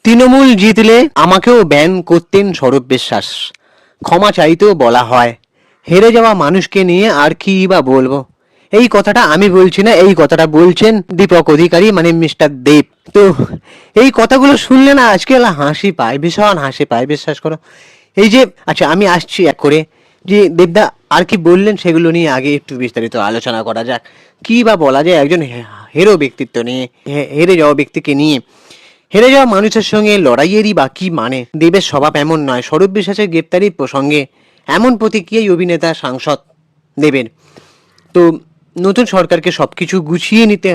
তৃণমূল জিতলে আমাকেও ব্যান করতেন স্বরূপ বিশ্বাস, ক্ষমা চাইতেও বলা হয়। হেরে যাওয়া মানুষকে নিয়ে আর কি বা বলবো। এই কথাটা আমি বলছি না, এই কথাটা বলছেন দীপক অধিকারী, মানে মিস্টার দেব। তো এই কথাগুলো শুনলে না আজকে হাসি পায়, ভীষণ হাসি পায়, বিশ্বাস করো। এই যে আচ্ছা, আমি আসছি এক করে, যে দেবদা আর কি বললেন সেগুলো নিয়ে আগে একটু বিস্তারিত আলোচনা করা যাক। কি বা বলা যায় একজন হেরো ব্যক্তিত্ব নিয়ে, হেরে যাওয়া ব্যক্তিকে নিয়ে। হেরে যাওয়া মানুষের সঙ্গে লড়াইয়েরই বা কি মানে? দেবের স্বভাব এমন নয়। স্বরূপ বিশ্বাসের গ্রেপ্তারির প্রসঙ্গে এমন প্রতিক্রিয়াই অভিনেতা সাংসদ দেবের। তো নতুন সরকারকে সবকিছু গুছিয়ে নিতে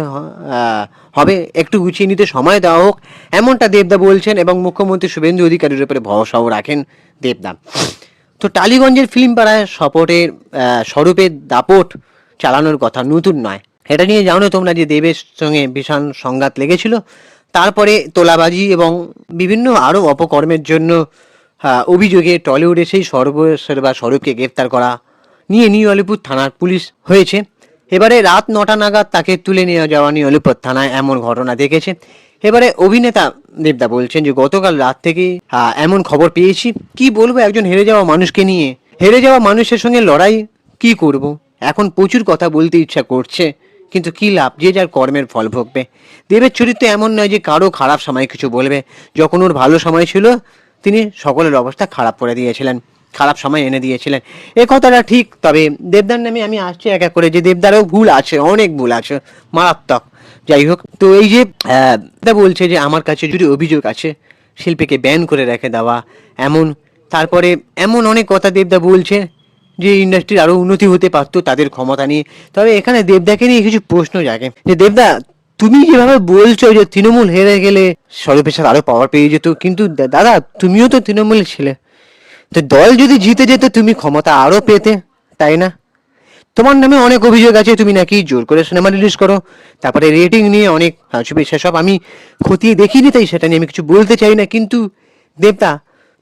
হবে, একটু গুছিয়ে নিতে সময় দেওয়া হোক, এমনটা দেবদা বলছেন, এবং মুখ্যমন্ত্রী শুভেন্দু অধিকারীর উপরে ভরসাও রাখেন দেবদা। তো টালিগঞ্জের ফিল্ম পাড়ায় সপোর্টের স্বরূপের দাপট চালানোর কথা নতুন নয়। এটা নিয়ে জানো তোমরা যে দেবের সঙ্গে ভীষণ সংঘাত লেগেছিল, তারপরে তোলাবাজি এবং বিভিন্ন আরও অপকর্মের জন্য অভিযোগে টলিউডে সেই সর্বসেরা স্বরূপকে গ্রেপ্তার করা নিয়ে নিউ আলিপুর থানার পুলিশ হয়েছে। এবারে রাত 9টা নাগাদ তাকে তুলে নিয়ে যাওয়া নিউ আলিপুর থানায় এমন ঘটনা দেখেছে। এবারে অভিনেতা দেবদা বলছেন যে গতকাল রাত থেকে এমন খবর পেয়েছি। কি বলবো একজন হেরে যাওয়া মানুষকে নিয়ে? হেরে যাওয়া মানুষের সঙ্গে লড়াই কি করব? এখন প্রচুর কথা বলতে ইচ্ছা করছে, কিন্তু কি লাভ, যে যার কর্মের ফল ভোগবে। দেবের চরিত্র এমন নয় যে কারো খারাপ সময় কিছু বলবে। যখন ওর ভালো সময় ছিল তিনি সকলের অবস্থা খারাপ করে দিয়েছিলেন, খারাপ সময় এনে দিয়েছিলেন, এ কথাটা ঠিক। তবে দেবদার নামে আমি আসছি এক এক করে, যে দেবদারও ভুল আছে, অনেক ভুল আছে, মারাত্মক। যাই হোক, তো এই যে বলছে যে আমার কাছে যদি অভিযোগ আছে শিল্পীকে ব্যান করে রেখে দেওয়া, এমন তারপরে এমন অনেক কথা দেবদা বলছে যে ইন্ডাস্ট্রির আরো উন্নতি হতে পারতো তাদের ক্ষমতা নিয়ে। তবে এখানে দেবদাকে নিয়ে কিছু প্রশ্ন জাগে, যে দেবদা তুমি যেভাবে বলছো যে তৃণমূল হেরে গেলে স্বরূপের সাথে আরো পাওয়ার পেয়ে যেত, কিন্তু দাদা তুমিও তো তৃণমূলের ছিলে, তো দল যদি জিতে যেত তুমি ক্ষমতা আরো পেতে, তাই না? তোমার নামে অনেক অভিযোগ আছে, তুমি নাকি জোর করে সিনেমা রিলিজ করো, তারপরে রেটিং নিয়ে অনেক ছবি, সেসব আমি খতিয়ে দেখিনি, তাই সেটা নিয়ে আমি কিছু বলতে চাই না। কিন্তু দেবদা,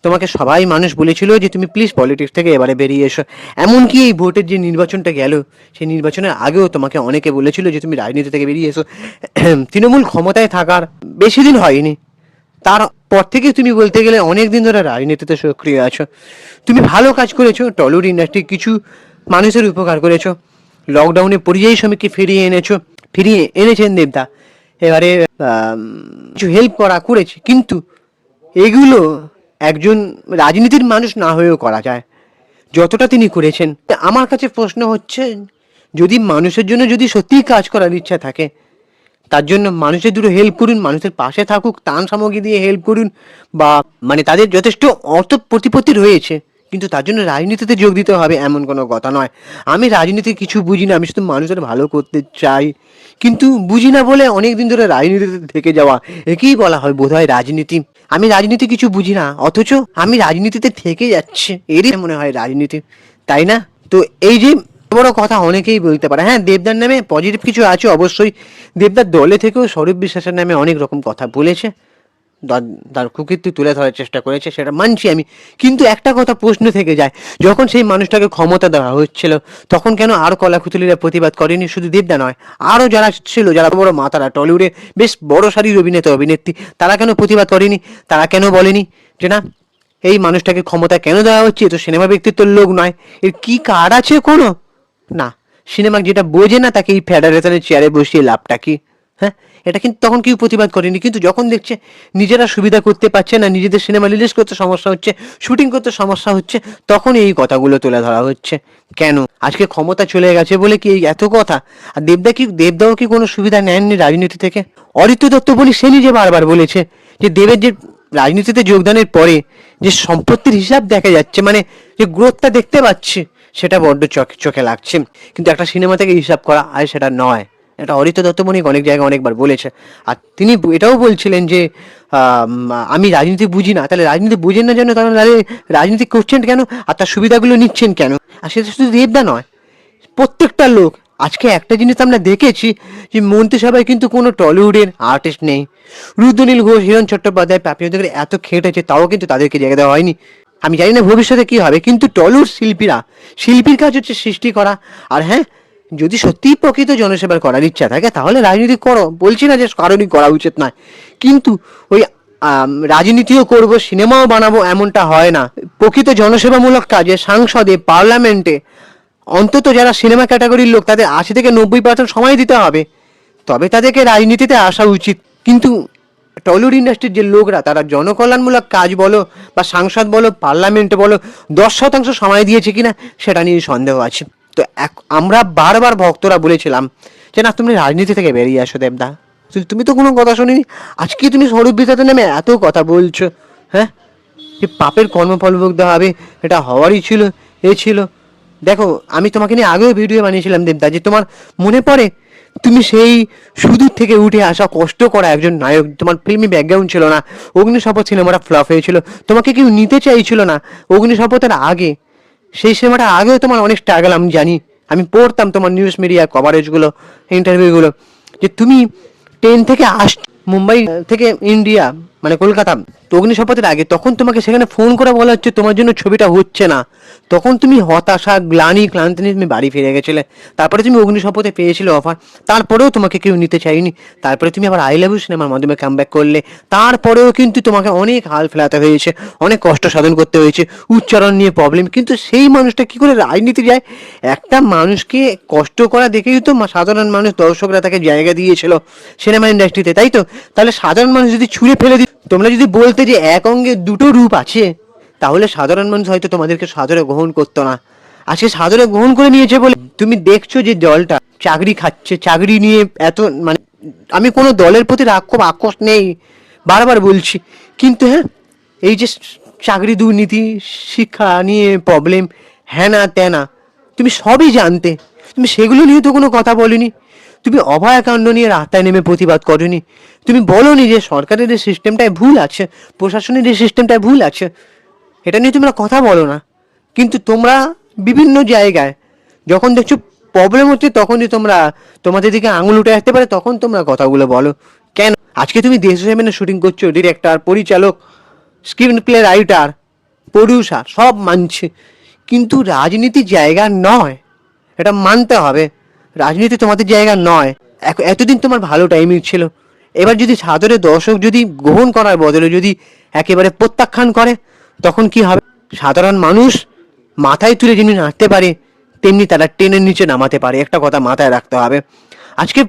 তোমাকে সবাই মানুষ বলেছিল যে তুমি প্লিজ পলিটিক্স থেকে এবারে বেরিয়ে এসো। এমনকি এই ভোটের যে নির্বাচনটা গেল, সেই নির্বাচনের আগেও তোমাকে অনেকে বলেছিল যে তুমি রাজনীতি থেকে বেরিয়ে এসো। তৃণমূল ক্ষমতায় থাকার বেশি দিন হয়নি, তারপর থেকে তুমি বলতে গেলে অনেক দিন ধরে রাজনীতিতে সক্রিয় আছো। তুমি ভালো কাজ করেছো, টলিউড ইন্ডাস্ট্রি কিছু মানুষের উপকার করেছো, লকডাউনে পরিযায়ী শ্রমিককে ফিরিয়ে এনেছেন দেবদা। এবারে কিছু হেল্প করেছে, কিন্তু এগুলো একজন রাজনীতির মানুষ না হয়েও করা যায়, যতটা তিনি করেছেন। আমার কাছে প্রশ্ন হচ্ছে, যদি মানুষের জন্য যদি সত্যিই কাজ করার ইচ্ছা থাকে, তার জন্য মানুষের দুটো হেল্প করুন, মানুষের পাশে থাকুক, ত্রাণ সামগ্রী দিয়ে হেল্প করুন, বা মানে তাদের যথেষ্ট অর্থ প্রতিপত্তি রয়েছে, কিন্তু তার জন্য রাজনীতিতে যোগ দিতে হবে এমন কোনো কথা নয়। আমি রাজনীতি কিছু বুঝি না, আমি শুধু মানুষের ভালো করতে চাই, কিন্তু বুঝি না বলে অনেক দিন ধরে রাজনীতিতে থেকে যাওয়া, একেই বলা হয় বোধহয় রাজনীতি। আমি রাজনীতি কিছু বুঝি না, অথচ আমি রাজনীতিতে থেকে যাচ্ছে, এরই মনে হয় রাজনীতি, তাই না? তো এই যে বড় কথা অনেকেই বলতে পারে, হ্যাঁ দেবদার নামে পজিটিভ কিছু আছে অবশ্যই। দেবদার দলে থেকেও স্বরূপ বিশ্বাসের নামে অনেক রকম কথা বলেছে, তার কুকীর্তি তুলে ধরার চেষ্টা করেছে, সেটা মানছি আমি। কিন্তু একটা কথা প্রশ্ন থেকে যায়, যখন সেই মানুষটাকে ক্ষমতা দেওয়া হচ্ছিল তখন কেন আর কলাকুতলীরা প্রতিবাদ করেনি? শুধু দেবদা নয়, আরও যারা ছিল, যারা বড় মাতারা, টলিউডে বেশ বড় সারির অভিনেতা অভিনেত্রী, তারা কেন প্রতিবাদ করেনি? তারা কেন বলেনি যে না, এই মানুষটাকে ক্ষমতা কেন দেওয়া হচ্ছে, তো সিনেমা ব্যক্তিত্বের লোক নয়, এর কি কার্ড আছে কোনো? না, সিনেমা যেটা বোঝে না তাকে এই ফেডারেশনের চেয়ারে বসিয়ে লাভটা কি? হ্যাঁ, এটা কিন্তু তখন কেউ প্রতিবাদ করেনি, কিন্তু যখন দেখছে নিজেরা সুবিধা করতে পারছে না, নিজেদের সিনেমা রিলিজ করতে সমস্যা হচ্ছে, শুটিং করতে সমস্যা হচ্ছে, তখন এই কথাগুলো তুলে ধরা হচ্ছে। কেন? আজকে ক্ষমতা চলে গেছে বলে কি এই এত কথা? আর দেবদাও কি কোনো সুবিধা নেননি রাজনীতি থেকে? অরিত্র দত্ত বলি সে নিজে বারবার বলেছে যে দেবের যে রাজনীতিতে যোগদানের পরে যে সম্পত্তির হিসাব দেখা যাচ্ছে, মানে যে গ্রোথটা দেখতে পাচ্ছি, সেটা বড্ড চোখে লাগছে। কিন্তু একটা সিনেমা থেকে হিসাব করা আর সেটা নয়, এটা অরিত্র দত্তমণিক অনেক জায়গায় অনেকবার বলেছে। আর তিনি এটাও বলছিলেন যে আমি রাজনীতি বুঝি না। তাহলে রাজনীতি বুঝেন না যেন, তাহলে রাজনীতি করছেন কেন, আর তার সুবিধাগুলো নিচ্ছেন কেন? আর সেটা শুধু দেবদা নয়, প্রত্যেকটা লোক। আজকে একটা জিনিস আমরা দেখেছি যে মন্ত্রিসভায় কিন্তু কোনো টলিউডের আর্টিস্ট নেই। রুদ্রনীল ঘোষ, হিরণ চট্টোপাধ্যায়, পাপিয়া ওদের এত খেটেছে, তাও কিন্তু তাদেরকে জায়গা দেওয়া হয়নি। আমি জানি না ভবিষ্যতে কি হবে, কিন্তু টলিউড শিল্পীর কাজ হচ্ছে সৃষ্টি করা। আর হ্যাঁ, যদি সত্যিই প্রকৃত জনসেবার করার ইচ্ছা থাকে তাহলে রাজনীতি করো, বলছি না যে কারোরই করা উচিত নয়, কিন্তু ওই রাজনীতিও করব, সিনেমাও বানাবো, এমনটা হয় না। প্রকৃত জনসেবামূলক কাজে সংসদে, পার্লামেন্টে অন্তত যারা সিনেমা ক্যাটাগরির লোক তাদের 80 থেকে 90% সময় দিতে হবে, তবে তাদেরকে রাজনীতিতে আসা উচিত। কিন্তু টলিউড ইন্ডাস্ট্রির যে লোকরা তারা জনকল্যাণমূলক কাজ বলো বা সাংসদ বলো, পার্লামেন্টে বলো, 10% সময় দিয়েছে কিনা সেটা নিয়ে সন্দেহ আছে। তো আমরা বারবার ভক্তরা বলেছিলাম যে না, তুমি রাজনীতি থেকে বেরিয়ে আসো দেবদা। তুমি তো কোনো কথা শুনিনি, আজকে তুমি স্বরূপ বিতাতে নেমে এত কথা বলছো। হ্যাঁ, যে পাপের কর্মফল ভোগতে হবে, এটা হওয়ারই ছিল, ছিল। দেখো, আমি তোমাকে নিয়ে আগেও ভিডিও বানিয়েছিলাম দেবদা, যে তোমার মনে পড়ে তুমি সেই সুদূর থেকে উঠে আসা কষ্ট করা একজন নায়ক, তোমার ফিল্মি ব্যাকগ্রাউন্ড ছিল না, অগ্নিশপথ সিনেমাটা ফ্লপ হয়েছিল, তোমাকে কেউ নিতে চাইছিল না। অগ্নিশপথের আগে, সেই সিনেমাটা আগেও তোমার অনেক স্ট্রাগল আমি জানি, আমি পড়তাম তোমার নিউজ মিডিয়া কভারেজগুলো, ইন্টারভিউগুলো, যে তুমি 10 থেকে মুম্বাই থেকে ইন্ডিয়া মানে কলকাতা তো অগ্নিশপথের আগে, তখন তোমাকে সেখানে ফোন করে বলা হচ্ছে তোমার জন্য ছবিটা হচ্ছে না, তখন তুমি হতাশা, ক্লান্তি নিয়ে তুমি বাড়ি ফিরে গেছিলে। তারপরে তুমি অগ্নিশপথে পেয়েছিলে অফার, তারপরেও তোমাকে কেউ নিতে চাইনি। তারপরে তুমি আবার আই লাভ ইউ সিনেমার মাধ্যমে কামব্যাক করলে, তারপরেও কিন্তু তোমাকে অনেক হাল ফেলাতে হয়েছে, অনেক কষ্ট সাধন করতে হয়েছে, উচ্চারণ নিয়ে প্রবলেম। কিন্তু সেই মানুষটা কি করে রাজনীতি যায়? একটা মানুষকে কষ্ট করা দেখেই তো সাধারণ মানুষ, দর্শকরা তাকে জায়গা দিয়েছিল সিনেমা ইন্ডাস্ট্রিতে, তাই তো? তাহলে সাধারণ মানুষ যদি ছুঁড়ে ফেলে দিত, তোমরা যদি বলতে যে এক অঙ্গে দুটো রূপ আছে, তাহলে সাধারণ মানুষ হয়তো তোমাদেরকে সাদরে গ্রহণ করতো না। আজকে সাদরে গ্রহণ করে নিয়েছে বলে তুমি দেখছো যে দলটা চাকরি খাচ্ছে, চাকরি নিয়ে এত মানে, আমি কোনো দলের প্রতি আক্রোশ নেই, বারবার বলছি, কিন্তু হ্যাঁ, এই যে চাকরি দুর্নীতি, শিক্ষা নিয়ে প্রবলেম, হ্যানা ত্যানা, তুমি সবই জানতে, তুমি সেগুলো নিয়ে তো কোনো কথা বলিনি। তুমি অভয়াকাণ্ড নিয়ে রাস্তায় নেমে প্রতিবাদ করনি। তুমি বলোনি যে সরকারের যে সিস্টেমটায় ভুল আছে, প্রশাসনের যে সিস্টেমটায় ভুল আছে, এটা নিয়ে তোমরা কথা বলো না। কিন্তু তোমরা বিভিন্ন জায়গায় যখন দেখছো প্রবলেম হচ্ছে, তখনই তোমরা তোমাদের দিকে আঙুল উঠে আসতে পারে, তখন তোমরা কথাগুলো বলো কেন? আজকে তুমি দেশ সেভেনে শুটিং করছো, ডিরেক্টর, পরিচালক, স্ক্রিন প্লে রাইটার, প্রডিউসার সব মানছে, কিন্তু রাজনীতির জায়গা নয়, এটা মানতে হবে। রাজনীতি তোমাদের জায়গা নয়। এতদিন তোমার ভালো টাইমিং ছিল, এবার যদি সাদরে দর্শক যদি গ্রহণ করার বদলে যদি একেবারে প্রত্যাখ্যান করে, তখন কি হবে? সাধারণ মানুষ মাথায় তুলে যেমনি নাড়তে পারে, তেমনি তারা টেনের নিচে নামাতে পারে, একটা কথা মাথায় রাখতে হবে। আজকে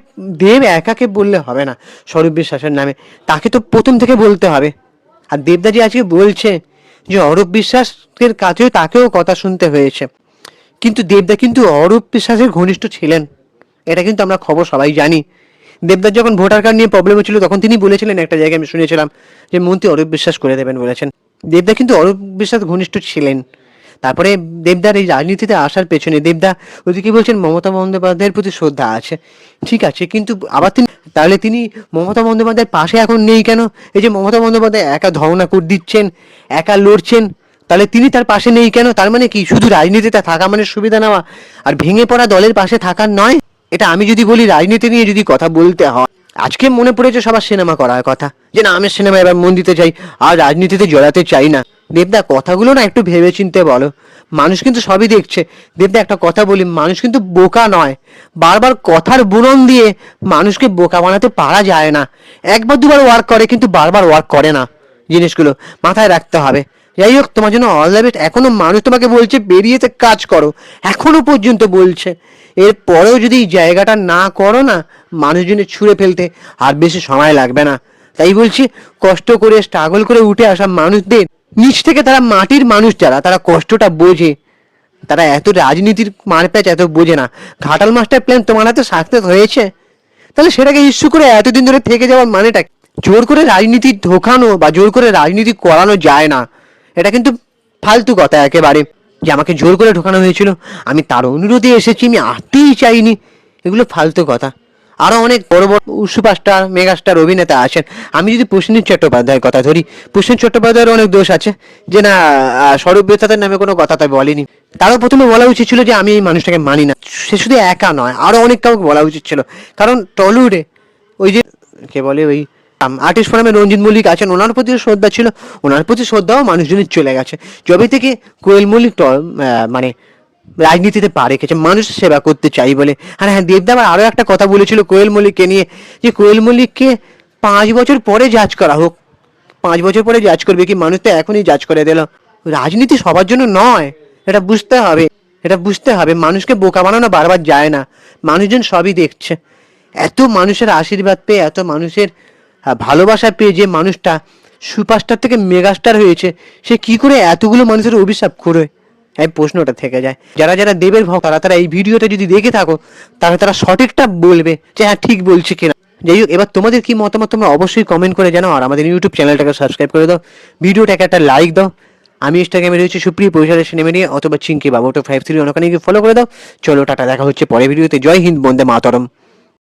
দেব একাকে বললে হবে না স্বরূপ বিশ্বাসের নামে, তাকে তো প্রথম থেকে বলতে হবে। আর দেবদাজি আজকে বলছে যে অরূপ বিশ্বাসের কাছেও তাকেও কথা শুনতে হয়েছে, কিন্তু দেবদা কিন্তু অরূপ বিশ্বাসের ঘনিষ্ঠ ছিলেন, এটা কিন্তু আমরা খবর সবাই জানি। দেবদার যখন ভোটার কার্ড নিয়ে প্রবলেম হচ্ছিল, তখন তিনি বলেছিলেন, একটা জায়গায় আমি শুনেছিলাম, যে মন্ত্রী অরূপ বিশ্বাস করে দেবেন বলেছেন। দেবদা কিন্তু অরূপ বিশ্বাস ঘনিষ্ঠ ছিলেন। তারপরে দেবদার এই রাজনীতিতে আসার পেছনে দেবদা ওদিকে বলছেন মমতা বন্দ্যোপাধ্যায়ের প্রতি শ্রদ্ধা আছে, ঠিক আছে, কিন্তু আবার তাহলে তিনি মমতা বন্দ্যোপাধ্যায়ের পাশে এখন নেই কেন? এই যে মমতা বন্দ্যোপাধ্যায় একা ধর্ণা করে দিচ্ছেন, একা লড়ছেন, তাহলে তিনি তার পাশে নেই কেন? তার মানে কি শুধু রাজনীতিতে থাকা মানে সুবিধা নেওয়া আর ভেঙে পড়া দলের পাশে থাকার নয়? এটা আমি যদি বলি, রাজনীতি নিয়ে যদি কথা বলতে হয়, আজকে মনে পড়েছে সবার সিনেমা করার কথা, যে না আমি সিনেমা এবার মন দিতে চাই, আর রাজনীতিতে জড়াতে চাই না। দেবদা কথাগুলো না একটু ভেবে চিনতে বলো, মানুষ কিন্তু সবই দেখছে। দেবদা একটা কথা বলি, মানুষ কিন্তু বোকা নয়, বারবার কথার বুনন দিয়ে মানুষকে বোকা বানাতে পারা যায় না। একবার দুবার ওয়ার্ক করে, কিন্তু বারবার ওয়ার্ক করে না, জিনিসগুলো মাথায় রাখতে হবে। যাই হোক, তোমার জন্য অল দ্য বেস্ট। এখনো মানুষ তোমাকে বলছে বেরিয়েতে কাজ করো, এখনো পর্যন্ত বলছে। এর পরেও যদি এই জায়গাটা না করো না, মানুষজনের ছুঁড়ে ফেলতে আর বেশি সময় লাগবে না। তাই বলছি, কষ্ট করে স্ট্রাগল করে উঠে আসা মানুষদের নিচ থেকে, তারা মাটির মানুষ যারা, তারা কষ্টটা বোঝে, তারা এত রাজনীতির মারপ্যাচ এত বোঝে না। ঘাটাল মাস্টার প্ল্যান তোমার হাতে সাকসেস হয়েছে, তাহলে সেটাকে ইস্যু করে এতদিন ধরে থেকে যাওয়ার মানেটা? জোর করে রাজনীতি ঢোকানো বা জোর করে রাজনীতি করানো যায় না, এটা কিন্তু ফালতু কথা একেবারে। যে আমাকে জোর করে ঢোকানো হয়েছিল, আমি তার অনুরোধে এসেছি, আমি আসতেই চাইনি, এগুলো ফালতু কথা। আরো অনেক বড় বড় সুপারস্টার, মেগাস্টার অভিনেতা আছেন। আমি যদি প্রসেনজিৎ চট্টোপাধ্যায়ের কথা ধরি, প্রসেনজিৎ চট্টোপাধ্যায়ের অনেক দোষ আছে, যে না স্বরূপ বিতাতের নামে কোনো কথা তাই বলেনি। তারও প্রথমে বলা উচিত ছিল যে আমি এই মানুষটাকে মানি না। সে শুধু একা নয়, আরো অনেক কাউকে বলা উচিত ছিল। কারণ টলিউডে ওই যে কে বলে, ওই আর্টিস্ট ফোরামে রঞ্জিত মল্লিক আছেন, ওনার প্রতি শ্রদ্ধা ছিল, ওনার প্রতি শ্রদ্ধাও মানুষজনের চলে গেছে যবে থেকে কোয়েল মল্লিক মানে রাজনীতিতে পা রেখেছে, মানুষ সেবা করতে চাই বলে। আর হ্যাঁ, দেবদা আবার আরো একটা কথা বলেছিল কোয়েল মল্লিককে নিয়ে, যে কোয়েল মল্লিককে 5 বছর পরে জাজ করা হোক, 5 বছর পরে জাজ করবে কি? মানুষ তো এখনই জাজ করে দিল। রাজনীতি সবার জন্য নয়, এটা বুঝতে হবে, এটা বুঝতে হবে। মানুষকে বোকা বানানো বারবার যায় না, মানুষজন সবই দেখছে। এত মানুষের আশীর্বাদ পেয়ে, এত মানুষের ভালোবাসা পেয়ে যে মানুষটা সুপারস্টার থেকে মেগাস্টার হয়েছে, সে কি করে এতগুলো মানুষের অভিশাপ করে? এই প্রশ্নটা থেকে যায়। যারা যারা দেবের ভক্ত, তারা এই ভিডিওটা যদি দেখে থাকো, তাহলে তারা সঠিকটা বলবে যে হ্যাঁ ঠিক বলছে কিনা। যাই হোক, এবার তোমাদের কি মতামত তোমরা অবশ্যই কমেন্ট করে জানাও। আর আমাদের ইউটিউব চ্যানেলটাকে সাবস্ক্রাইব করে দাও, ভিডিওটাকে একটা লাইক দাও। আমি ইনস্টাগ্রামে রয়েছে সুপ্রিয় পরিচালক সিনেমা নিয়ে, অথবা চিঙ্কি বাবু 53 ওখানে গিয়ে ফলো করে দাও। চলো টাটা, দেখা হচ্ছে পরের ভিডিওতে। জয় হিন্দ, বন্দে মাতরম।